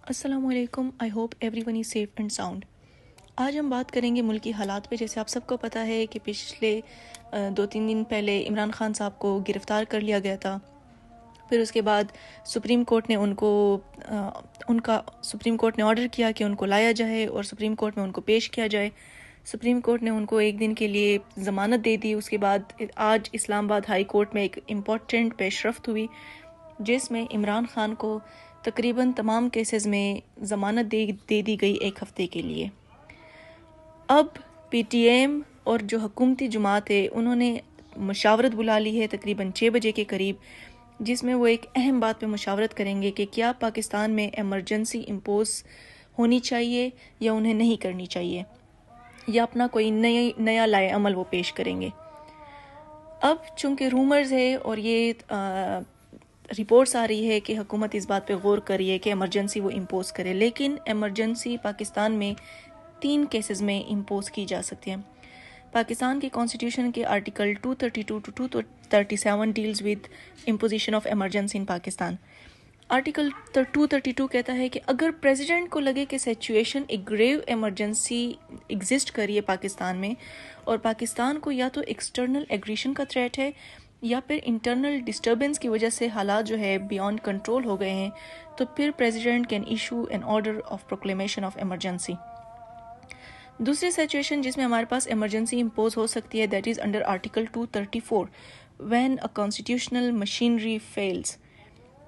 السلام علیکم. I hope everyone is safe and sound. آج ہم بات کریں گے ملکی حالات پہ. جیسے آپ سب کو پتہ ہے کہ پچھلے 2-3 دن پہلے عمران خان صاحب کو گرفتار کر لیا گیا تھا. پھر اس کے بعد سپریم کورٹ نے سپریم کورٹ نے آرڈر کیا کہ ان کو لایا جائے اور سپریم کورٹ میں ان کو پیش کیا جائے. سپریم کورٹ نے ان کو 1 دن کے لیے ضمانت دے دی. اس کے بعد آج اسلام آباد ہائی کورٹ میں ایک امپورٹنٹ پیش رفت ہوئی جس میں عمران خان کو تقریباً تمام کیسز میں ضمانت دے دی گئی 1 ہفتے کے لیے. اب پی ٹی ایم اور جو حکومتی جماعت ہے انہوں نے مشاورت بلا لی ہے تقریباً 6 بجے کے قریب، جس میں وہ ایک اہم بات پہ مشاورت کریں گے کہ کیا پاکستان میں ایمرجنسی امپوز ہونی چاہیے یا انہیں نہیں کرنی چاہیے، یا اپنا کوئی نیا لائے عمل وہ پیش کریں گے. اب چونکہ رومرز ہے اور یہ رپورٹس آ رہی ہے کہ حکومت اس بات پہ غور کر رہی ہے کہ ایمرجنسی وہ امپوز کرے، لیکن ایمرجنسی پاکستان میں 3 کیسز میں امپوز کی جا سکتی ہیں. پاکستان کے کانسٹیٹیوشن کے article 232 to 237 deals with imposition of emergency in Pakistan. Article 232 کہتا ہے کہ اگر پریزیڈنٹ کو لگے کہ سچویشن ایک گریو ایمرجنسی ایگزسٹ کر رہی ہے پاکستان میں، اور پاکستان کو یا تو ایکسٹرنل ایگریشن کا تھریٹ ہے یا پھر انٹرنل ڈسٹربنس کی وجہ سے حالات جو ہے بیونڈ کنٹرول ہو گئے ہیں، تو پھر president can issue an order of proclamation of emergency. دوسری سچویشن جس میں ہمارے پاس ایمرجنسی امپوز ہو سکتی ہے that is under article 234 when a constitutional machinery fails,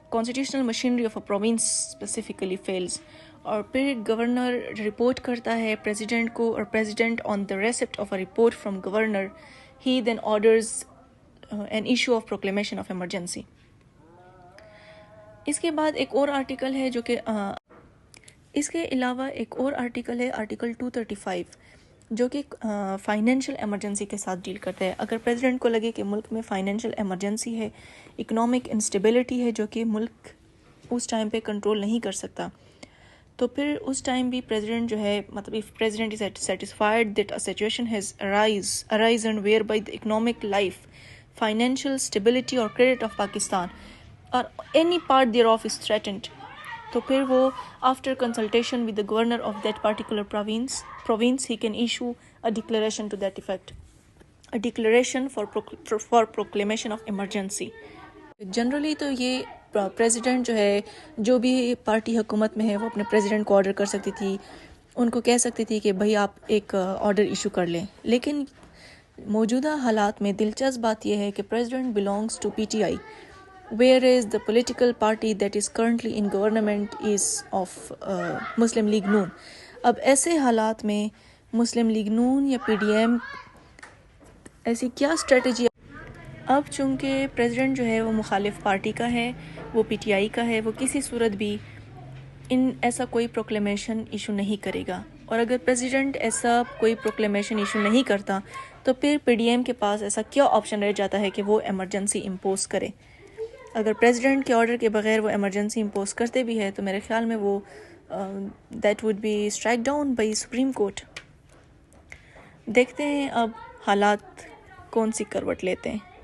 constitutional machinery of a province specifically fails, اور پھر گورنر رپورٹ کرتا ہے پریزیڈنٹ کو، اور president on the receipt of a report from governor he then orders an issue of proclamation of emergency. اس کے بعد ایک اور آرٹیکل ہے جو کہ اس کے علاوہ ایک اور آرٹیکل ہے آرٹیکل 235 جو کہ فائنینشیل ایمرجنسی کے ساتھ ڈیل کرتا ہے. اگر پریزیڈنٹ کو لگے کہ ملک میں فائنینشیل ایمرجنسی ہے، اکنامک انسٹیبلٹی ہے جو کہ ملک اس ٹائم پہ کنٹرول نہیں کر سکتا، تو پھر اس ٹائم بھی پریزیڈنٹ جو ہے if president is satisfied that a situation has arisen whereby the economic life, financial stability or credit of Pakistan or any part thereof is threatened، تو پھر وہ after consultation with the governor of that particular province he can issue a declaration to that effect, a declaration for proclamation of emergency. Generally تو یہ president جو ہے، جو بھی party حکومت میں ہے، وہ اپنے پریزیڈنٹ کو آرڈر کر سکتی تھی، ان کو کہہ سکتی تھی کہ بھائی آپ ایک آرڈر ایشو کر لیں. لیکن موجودہ حالات میں دلچسپ بات یہ ہے کہ president belongs to PTI whereas the political party that is currently in government is of Muslim League Noon. اب ایسے حالات میں مسلم لیگ نون یا PDM ایسی کیا اسٹریٹجی؟ اب چونکہ پریزیڈنٹ جو ہے وہ مخالف پارٹی کا ہے، وہ PTI کا ہے، وہ کسی صورت بھی ایسا کوئی پروکلیمیشن ایشو نہیں کرے گا. اور اگر پریزیڈنٹ ایسا کوئی پروکلیمیشن ایشو نہیں کرتا تو پھر PDM کے پاس ایسا کیا آپشن رہ جاتا ہے کہ وہ ایمرجنسی امپوز کرے. اگر پریزیڈنٹ کے آرڈر کے بغیر وہ ایمرجنسی امپوز کرتے بھی ہے تو میرے خیال میں وہ that would be strike down by supreme court. دیکھتے ہیں اب حالات کون سی کروٹ لیتے ہیں.